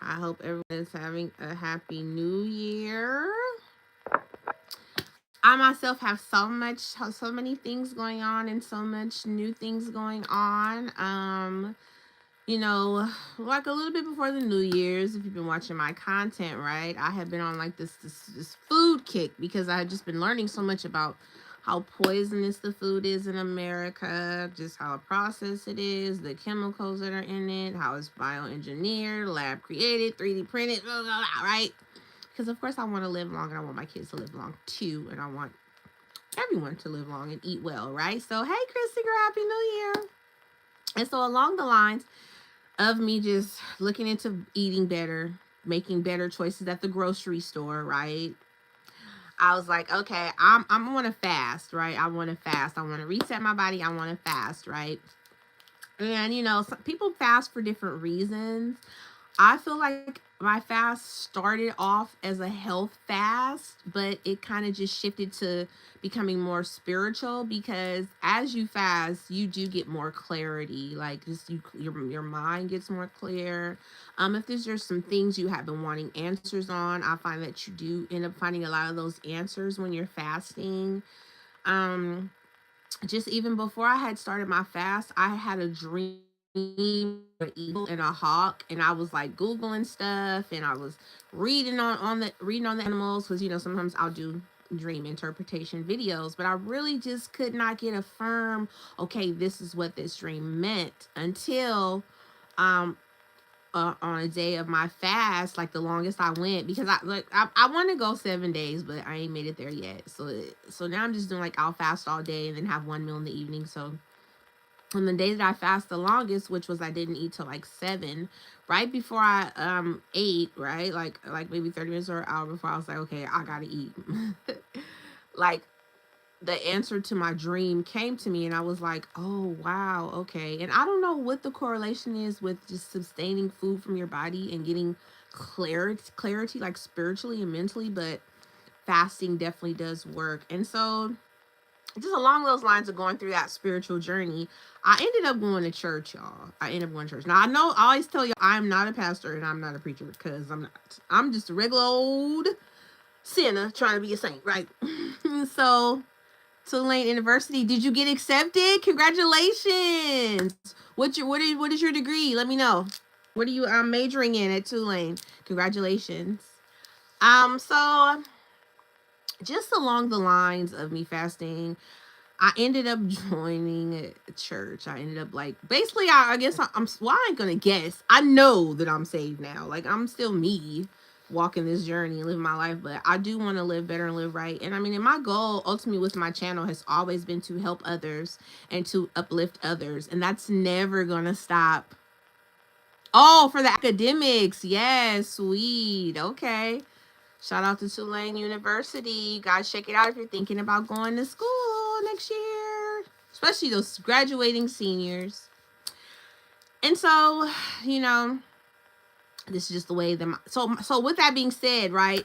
I hope everyone is having a happy new year. I myself have so many things going on and so much new things going on. You know, like a little bit before the New Year's, if you've been watching my content, right, I have been on like this food kick because I had just been learning so much about how poisonous the food is in America, just how processed it is, the chemicals that are in it, how it's bioengineered, lab created, 3D printed, blah, blah, blah, right? Because of course I want to live long and I want my kids to live long too, and I want everyone to live long and eat well, right? So hey, Christy, happy New Year! And so along the lines of me just looking into eating better, making better choices at the grocery store, right? I was like, okay, I'm want to fast, right? I want to fast. I want to reset my body. I want to fast, right? And some people fast for different reasons. I feel like my fast started off as a health fast, but it kind of just shifted to becoming more spiritual because as you fast, you do get more clarity. Like just your mind gets more clear. If there's just some things you have been wanting answers on, I find that you do end up finding a lot of those answers when you're fasting. Um, just even before I had started my fast, I had a dream an eagle and a hawk, and I was like googling stuff, and I was reading on the animals because sometimes I'll do dream interpretation videos, but I really just could not get a firm, okay, this is what this dream meant until um on a day of my fast, like the longest I went, because I want to go 7 days, but I ain't made it there yet. So now I'm just doing like I'll fast all day and then have one meal in the evening. So on the day that I fast the longest, which was I didn't eat till like 7, right before I ate, right, like maybe 30 minutes or an hour before, I was like, okay, I gotta eat. Like the answer to my dream came to me, and I was like, oh wow, okay. And I don't know what the correlation is with just sustaining food from your body and getting clarity like spiritually and mentally, but fasting definitely does work. And so just along those lines of going through that spiritual journey, I ended up going to church, y'all. I ended up going to church. Now I know I always tell you I'm not a pastor and I'm not a preacher because I'm not. I'm just a regular old sinner trying to be a saint, right? So Tulane University. Did you get accepted? Congratulations. What is your degree? Let me know. What are you majoring in at Tulane? Congratulations. So just along the lines of me fasting, I ended up joining a church. I ended up like basically I guess I'm well, I ain't gonna guess. I know that I'm saved now. Like I'm still me walking this journey and living my life, but I do want to live better and live right. And I mean, and my goal ultimately with my channel has always been to help others and to uplift others. And that's never gonna stop. Oh, for the academics. Yes, sweet. Okay. Shout out to Tulane University. You guys check it out if you're thinking about going to school next year, especially those graduating seniors. And so, you know, this is just the way that so with that being said, right?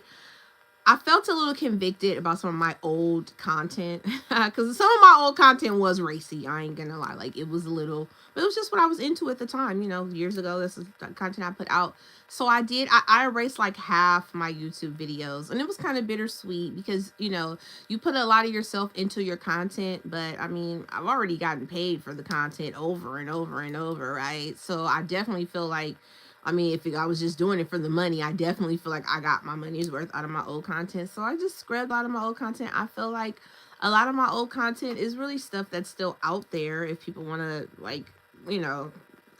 I felt a little convicted about some of my old content because some of my old content was racy. I ain't gonna lie, like it was a little, but it was just what I was into at the time. Years ago, this is the content I put out. So I erased like half my YouTube videos, and it was kind of bittersweet because you put a lot of yourself into your content, but I mean I've already gotten paid for the content over and over and over, right? So I definitely feel like, I mean, if I was just doing it for the money, I definitely feel like I got my money's worth out of my old content. So I just scrubbed a lot of my old content. I feel like a lot of my old content is really stuff that's still out there. If people want to, like, you know,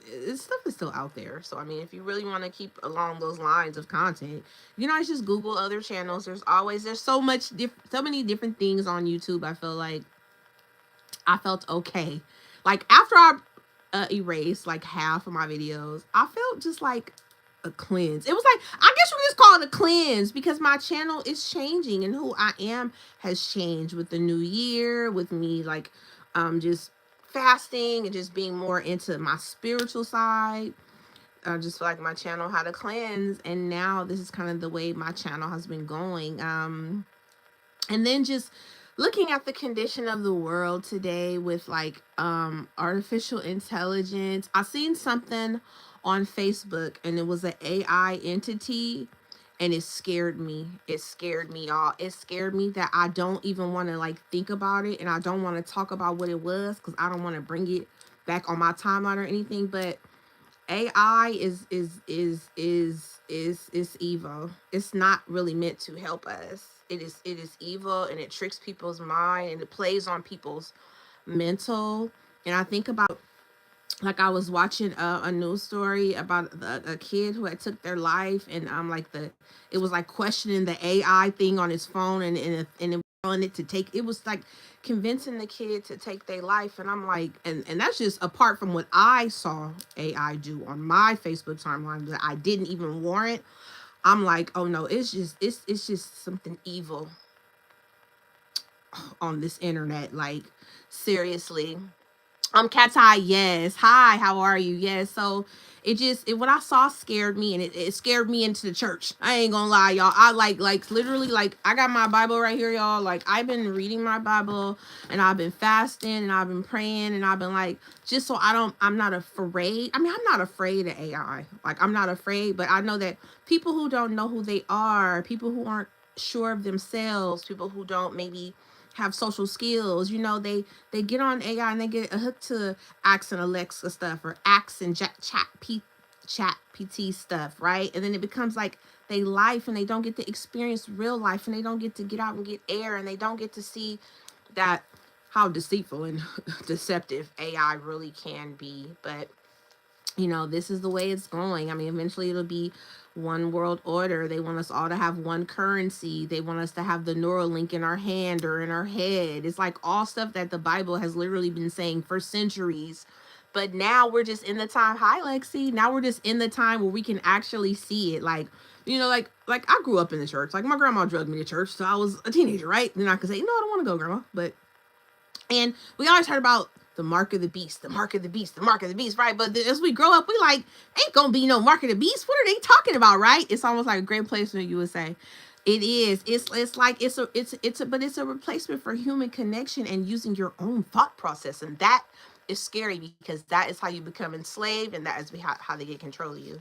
it's stuff that's still out there. So, I mean, if you really want to keep along those lines of content, I just Google other channels. There's so many different things on YouTube. I feel like I felt okay. Like after I erased like half of my videos, I felt just like a cleanse. It was like, I guess you could just call it a cleanse because my channel is changing and who I am has changed with the new year, with me like just fasting and just being more into my spiritual side. I just feel like my channel had a cleanse, and now this is kind of the way my channel has been going. And then just looking at the condition of the world today with like artificial intelligence, I seen something on Facebook, and it was an AI entity, and it scared me. It scared me, y'all. It scared me that I don't even want to like think about it, and I don't want to talk about what it was because I don't want to bring it back on my timeline or anything. But AI is evil. It's not really meant to help us. It is evil, and it tricks people's mind, and it plays on people's mental. And I think about, like, I was watching a news story about a kid who had took their life, and like it was like questioning the AI thing on his phone, and it telling it to take, it was like convincing the kid to take their life. And I'm like, and that's just apart from what I saw AI do on my Facebook timeline that I didn't even warrant. I'm like, oh no, it's just something evil on this internet, like, seriously. Cat's Eye, yes. Hi, how are you? Yes. So what I saw scared me, and it scared me into the church. I ain't gonna lie, y'all. I like literally, like, I got my Bible right here, y'all. Like, I've been reading my Bible, and I've been fasting, and I've been praying, and I've been like, just so I'm not afraid. I mean, I'm not afraid of AI. Like, I'm not afraid, but I know that people who don't know who they are, people who aren't sure of themselves, people who don't maybe have social skills, they get on AI and they get hooked to Ask and Alexa stuff, or Ask and Chat PT stuff, right? And then it becomes like they life, and they don't get to experience real life, and they don't get to get out and get air, and they don't get to see that how deceitful and deceptive AI really can be. But this is the way it's going. I mean, eventually it'll be one world order. They want us all to have one currency. They want us to have the Neuralink in our hand or in our head. It's like all stuff that the Bible has literally been saying for centuries. But now we're just in the time. Hi, Lexi. Now we're just in the time where we can actually see it. Like, like I grew up in the church. Like, my grandma drugged me to church, so I was a teenager, right? Then I could say, no, I don't want to go, grandma. But and we always heard about the mark of the beast, the mark of the beast, the mark of the beast, right? But as we grow up, we like, ain't gonna be no mark of the beast. What are they talking about, right? It's almost like a great placement, you would say. It is. It's like but it's a replacement for human connection and using your own thought process, and that is scary because that is how you become enslaved, and that is how they get control of you.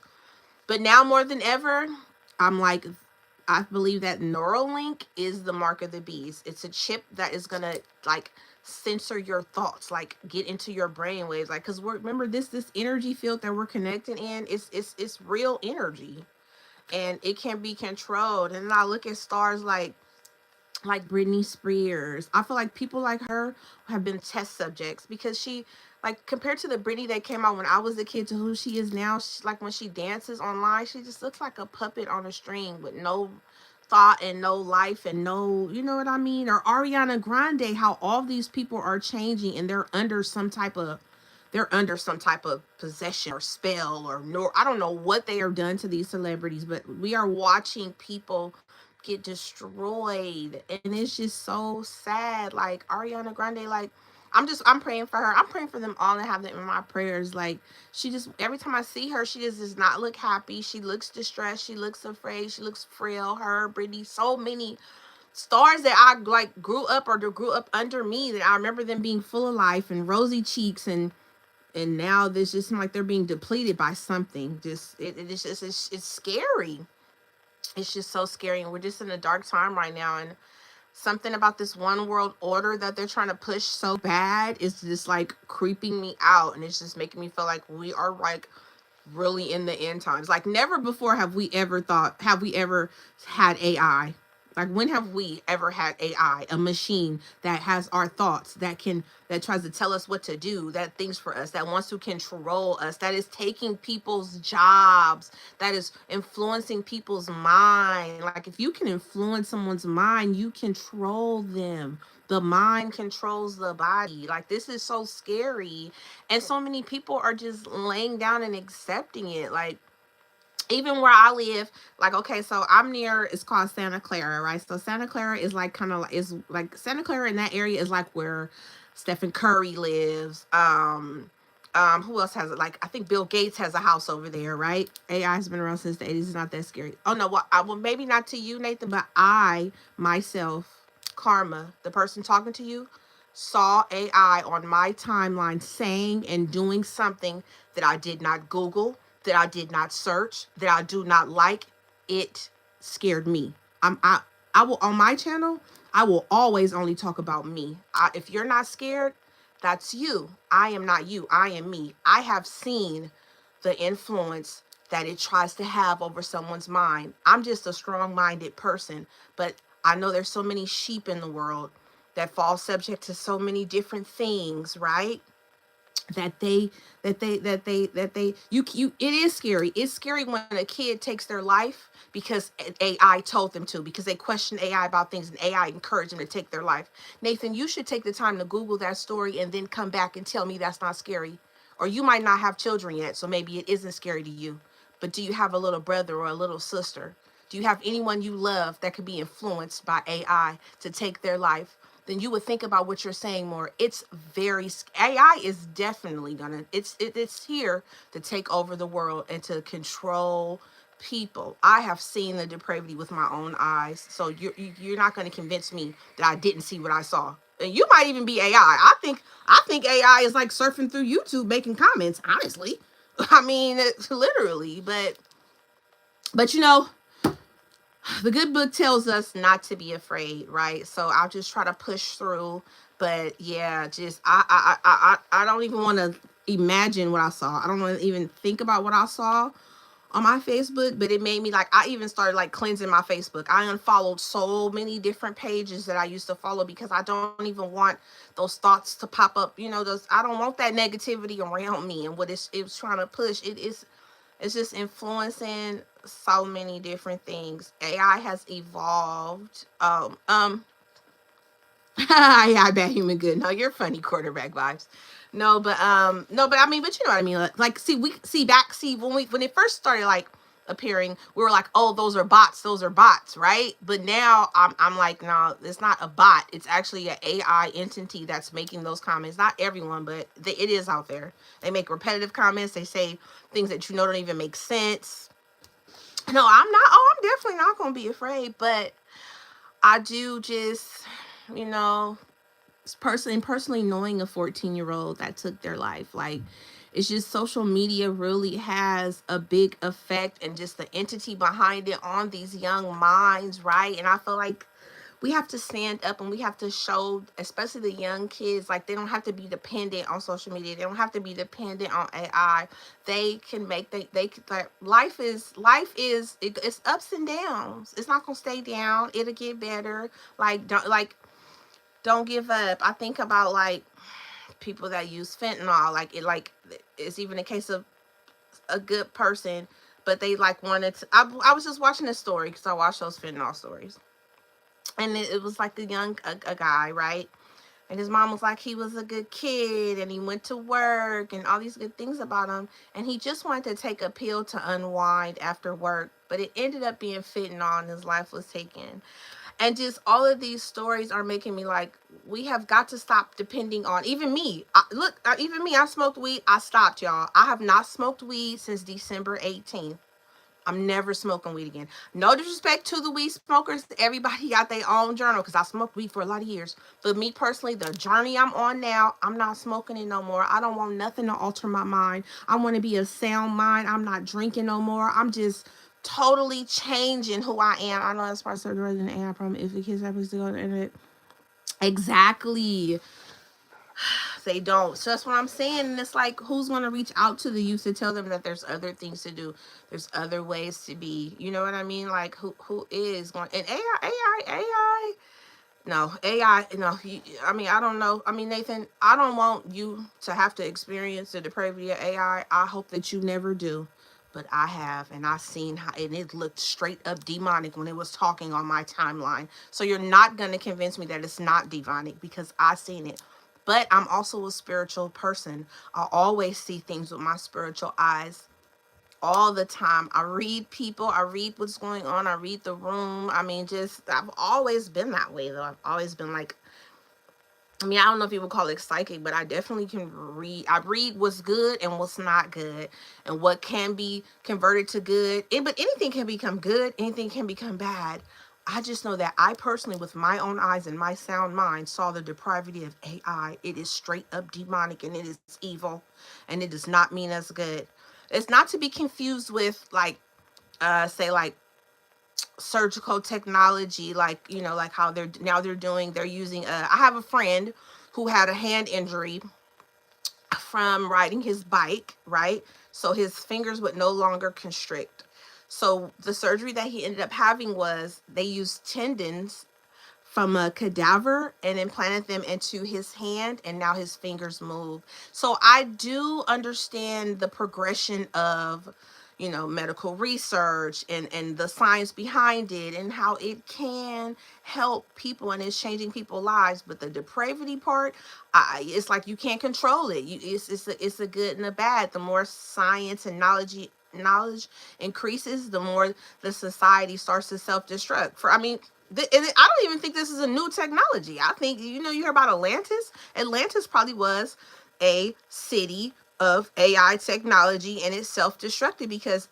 But now more than ever, I'm like, I believe that Neuralink is the mark of the beast. It's a chip that is gonna like censor your thoughts, like get into your brain waves, like, because remember this energy field that we're connected in, it's real energy, and it can be controlled. And then I look at stars like Britney Spears. I feel like people like her have been test subjects because she, like, compared to the Britney that came out when I was a kid to who she is now, like when she dances online, she just looks like a puppet on a string with no thought and no life and no, you know what I mean? Or Ariana Grande, how all these people are changing, and they're under some type of possession or spell, or no, I don't know what they are done to these celebrities, but we are watching people get destroyed, and it's just so sad. Like Ariana Grande, like, I'm praying for her. I'm praying for them all and have them in my prayers. Like, she just, every time I see her, she just does not look happy. She looks distressed. She looks afraid. She looks frail. Her, Britney, so many stars that I like grew up or grew up under me, that I remember them being full of life and rosy cheeks, and now this just seems like they're being depleted by something. Just it's just it's scary. It's just so scary, and we're just in a dark time right now. And something about this one world order that they're trying to push so bad is just like creeping me out, and it's just making me feel like we are like really in the end times. Like, never before have we ever had AI. Like, when have we ever had AI, a machine that has our thoughts, that tries to tell us what to do, that thinks for us, that wants to control us, that is taking people's jobs, that is influencing people's mind. Like, if you can influence someone's mind, you control them. The mind controls the body. Like, this is so scary, and so many people are just laying down and accepting it. Like, even where I live, like, okay, so I'm near, it's called Santa Clara, right? So Santa Clara is like kind of like, is like Santa Clara in that area is like where Stephen Curry lives. Who else has it? Like, I think Bill Gates has a house over there, right? AI has been around since the 80s. It's not that scary. Oh no, well, maybe not to you, Nathan, but I myself, Karma, the person talking to you, saw AI on my timeline saying and doing something that I did not Google, that I did not search, that I do not like, it scared me. I will, on my channel, I will always only talk about me. If you're not scared, that's you. I am not you. I am me. I have seen the influence that it tries to have over someone's mind. I'm just a strong-minded person, but I know there's so many sheep in the world that fall subject to so many different things, right? That they you it is scary. It's scary when a kid takes their life because AI told them to, because they question AI about things and AI encouraged them to take their life. Nathan, you should take the time to Google that story and then come back and tell me that's not scary. Or you might not have children yet, so maybe it isn't scary to you. But do you have a little brother or a little sister? Do you have anyone you love that could be influenced by AI to take their life? Then you would think about what you're saying more. It's very, AI is definitely gonna, it's here to take over the world and to control people. I have seen the depravity with my own eyes, so you're not going to convince me that I didn't see what I saw. And you might even be AI. I think AI is like surfing through YouTube making comments, honestly. I mean, it's literally, but the good book tells us not to be afraid, right? So I'll just try to push through. But yeah, just I don't even want to imagine what I saw. I don't want to even think about what I saw on my Facebook. But it made me, like, I even started like cleansing my Facebook. I unfollowed so many different pages that I used to follow because I don't even want those thoughts to pop up. Those, I don't want that negativity around me and what it's trying to push. It's just influencing so many different things. AI has evolved. Yeah, I bet human good. No, you're funny, quarterback vibes. No, but I mean, but you know what I mean. Like, see when it first started like appearing, we were like, oh, those are bots, right? But now I'm like, no, it's not a bot. It's actually an AI entity that's making those comments. Not everyone, but it is out there. They make repetitive comments. They say things that don't even make sense. No, I'm not. Oh, I'm definitely not gonna be afraid, but I do just, you know, personally knowing a 14-year-old that took their life, like, it's just social media really has a big effect, and just the entity behind it on these young minds, right? And I feel like we have to stand up and we have to show, especially the young kids, like, they don't have to be dependent on social media. They don't have to be dependent on AI. They can make, like, it's ups and downs. It's not gonna stay down. It'll get better. Don't give up. I think about, like, people that use fentanyl. Like, it's even a case of a good person, but they like wanted to. I was just watching this story because I watch those fentanyl stories, and it was like a guy, right? And his mom was like, he was a good kid and he went to work and all these good things about him. And he just wanted to take a pill to unwind after work, but it ended up being fentanyl and his life was taken. And just all of these stories are making me like, we have got to stop depending on, even me. Even me, I smoked weed. I stopped, y'all. I have not smoked weed since December 18th. I'm never smoking weed again. No disrespect to the weed smokers. Everybody got their own journal because I smoked weed for a lot of years. But me personally, the journey I'm on now, I'm not smoking it no more. I don't want nothing to alter my mind. I want to be a sound mind. I'm not drinking no more. I'm just totally changing who I am. I know that's part of the resident AI problem. If the kids happens to go to the internet. Exactly. They don't. So that's what I'm saying. And it's like, who's going to reach out to the youth to tell them that there's other things to do? There's other ways to be. You know what I mean? Like, who is going? And AI. No, AI. No, I mean, I don't know. I mean, Nathan, I don't want you to have to experience the depravity of AI. I hope that you never do. But I have, and I seen how, and it looked straight up demonic when it was talking on my timeline. So you're not gonna convince me that it's not demonic because I seen it. But I'm also a spiritual person. I always see things with my spiritual eyes all the time. I read people, I read what's going on, I read the room. I mean, just, I've always been that way though. I've always been like, I mean, I don't know if you would call it psychic, but I definitely can read. I read what's good and what's not good, and what can be converted to good. But anything can become good, anything can become bad. I just know that I personally, with my own eyes and my sound mind, saw the depravity of AI. It is straight up demonic and it is evil, and it does not mean us good. It's not to be confused with like say like surgical technology, like like how they're using I have a friend who had a hand injury from riding his bike, right? So his fingers would no longer constrict. So the surgery that he ended up having was they used tendons from a cadaver and implanted them into his hand, and now his fingers move. So I do understand the progression of medical research and the science behind it and how it can help people and it's changing people's lives. But the depravity part, it's like you can't control it. It's a good and a bad. The more science and knowledge increases, the more the society starts to self-destruct. For I mean, I don't even think this is a new technology. I think you hear about Atlantis. Atlantis probably was a city of AI technology, and it's self-destructed because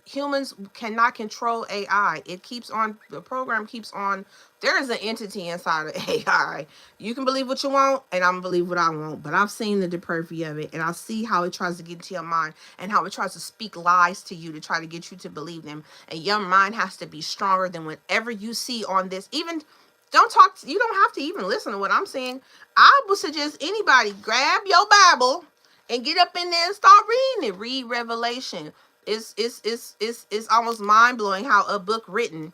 humans cannot control AI. The program keeps on. There is an entity inside of AI. You can believe what you want, and I'm gonna believe what I want. But I've seen the depravity of it, and I see how it tries to get into your mind and how it tries to speak lies to you to try to get you to believe them. And your mind has to be stronger than whatever you see on this. Even you don't have to even listen to what I'm saying. I would suggest anybody grab your Bible and get up in there and start reading it. Read Revelation. It's almost mind blowing how a book written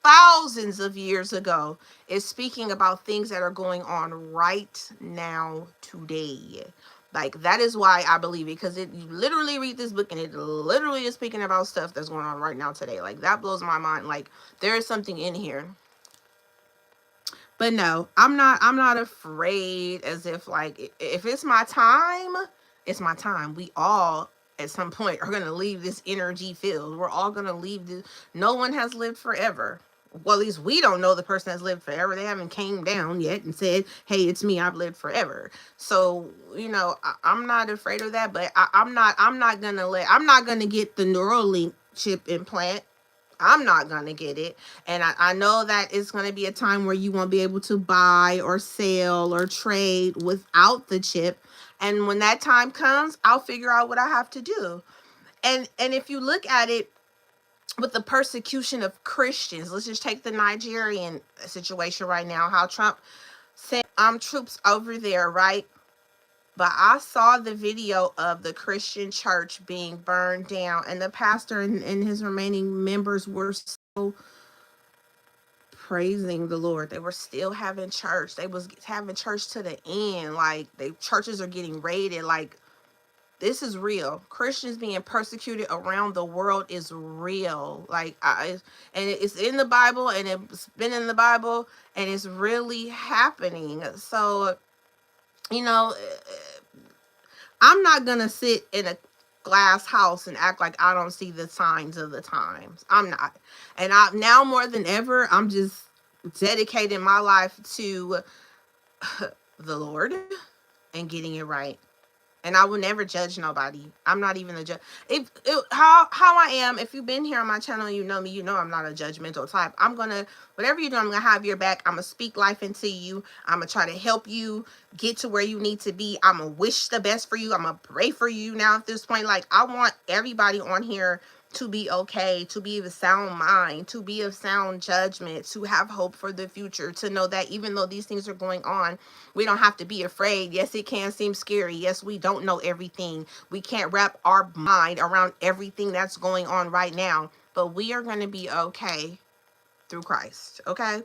thousands of years ago is speaking about things that are going on right now today. Like that is why I believe it, because you literally read this book and it literally is speaking about stuff that's going on right now today. Like that blows my mind. Like there is something in here. But no, I'm not afraid, as if like if it's my time, it's my time. We all at some point are going to leave this energy field. We're all going to leave this. No one has lived forever. Well, at least we don't know the person has lived forever. They haven't came down yet and said, "Hey, it's me. I've lived forever." So I'm not afraid of that. But I'm not gonna get the Neuralink chip implant. I'm not going to get it. And I know that it's going to be a time where you won't be able to buy or sell or trade without the chip. And when that time comes, I'll figure out what I have to do. And if you look at it with the persecution of Christians, let's just take the Nigerian situation right now, how Trump sent troops over there, right? But I saw the video of the Christian church being burned down, and the pastor and his remaining members were still praising the Lord. They were still having church. They was having church to the end. Like churches are getting raided. Like this is real. Christians being persecuted around the world is real. Like and it's in the Bible, and it's been in the Bible, and it's really happening. So I'm not gonna sit in a glass house and act like I don't see the signs of the times. I'm not. And now more than ever, I'm just dedicating my life to the Lord and getting it right. And I will never judge nobody. I'm not even a judge. How I am, if you've been here on my channel, you know me, I'm not a judgmental type. Whatever you do, I'm gonna have your back. I'm gonna speak life into you. I'm gonna try to help you get to where you need to be. I'm gonna wish the best for you. I'm gonna pray for you now at this point. Like I want everybody on here to be okay, to be of sound mind, to be of sound judgment, to have hope for the future, to know that even though these things are going on, we don't have to be afraid. Yes, it can seem scary. Yes, we don't know everything. We can't wrap our mind around everything that's going on right now, but we are going to be okay through Christ, okay?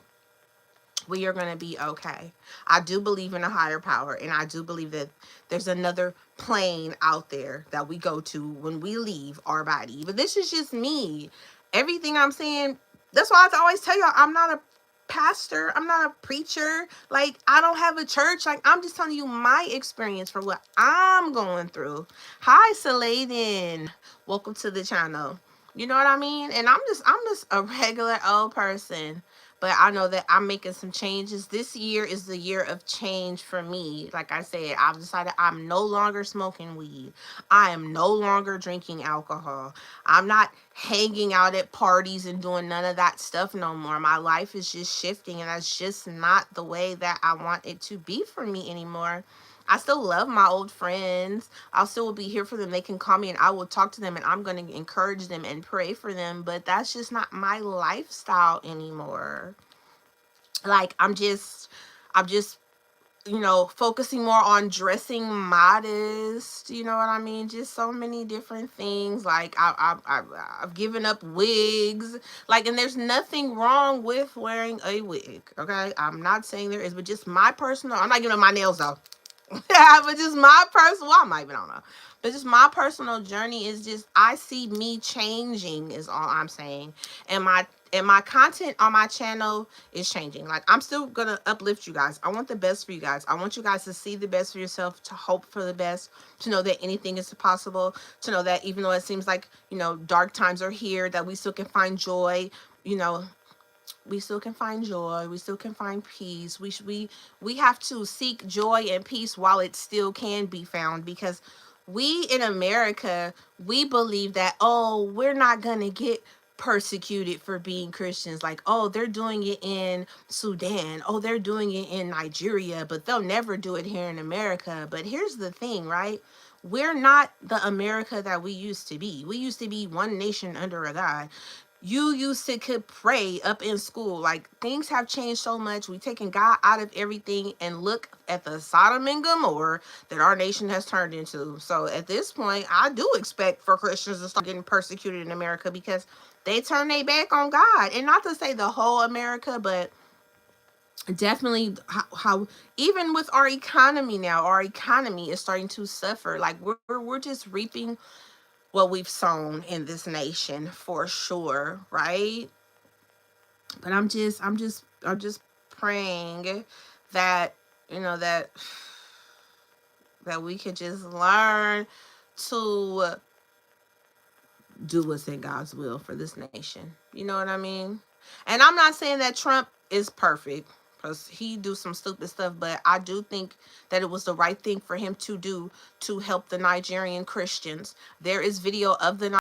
We are going to be okay. I do believe in a higher power, and I do believe that there's another plane out there that we go to when we leave our body. But this is just me. Everything I'm saying, that's why I always tell y'all, I'm not a pastor. I'm not a preacher. Like, I don't have a church. Like, I'm just telling you my experience for what I'm going through. Hi, Saladin. Welcome to the channel. You know what I mean? And I'm just a regular old person. But I know that I'm making some changes. This year is the year of change for me. Like I said, I've decided I'm no longer smoking weed. I am no longer drinking alcohol. I'm not hanging out at parties and doing none of that stuff no more. My life is just shifting, and that's just not the way that I want it to be for me anymore. I still love my old friends. I'll still be here for them. They can call me and I will talk to them and I'm going to encourage them and pray for them. But that's just not my lifestyle anymore. Like I'm just focusing more on dressing modest. You know what I mean? Just so many different things. Like I've given up wigs. Like, and there's nothing wrong with wearing a wig. Okay, I'm not saying there is, but just my personal. I'm not giving up my nails though. But just my personal. Well, I might, but I don't know. But just my personal journey is just I see me changing is all I'm saying, and my content on my channel is changing. Like, I'm still gonna uplift you guys. I want the best for you guys. I want you guys to see the best for yourself, to hope for the best, to know that anything is possible, to know that even though it seems like dark times are here, that we still can find joy. You know, we still can find joy, we still can find peace. We have to seek joy and peace while it still can be found, because we in America, we believe that, oh, we're not gonna get persecuted for being Christians. Like, oh, they're doing it in Sudan, oh, they're doing it in Nigeria, but they'll never do it here in America. But here's the thing, right? We're not the America that we used to be. We used to be one nation under a God. You used to could pray up in school. Like, things have changed so much. We taken God out of everything, and look at the Sodom and Gomorrah that our nation has turned into. So at this point, I do expect for Christians to start getting persecuted in America, because they turn their back on God. And not to say the whole America, but definitely how even with our economy now, our economy is starting to suffer. Like, we're just reaping what we've sown in this nation for sure, right? But I'm just praying that that we could just learn to do what's in God's will for this nation. You know what I mean? And I'm not saying that Trump is perfect, because he do some stupid stuff, but I do think that it was the right thing for him to do to help the Nigerian Christians. There is video of the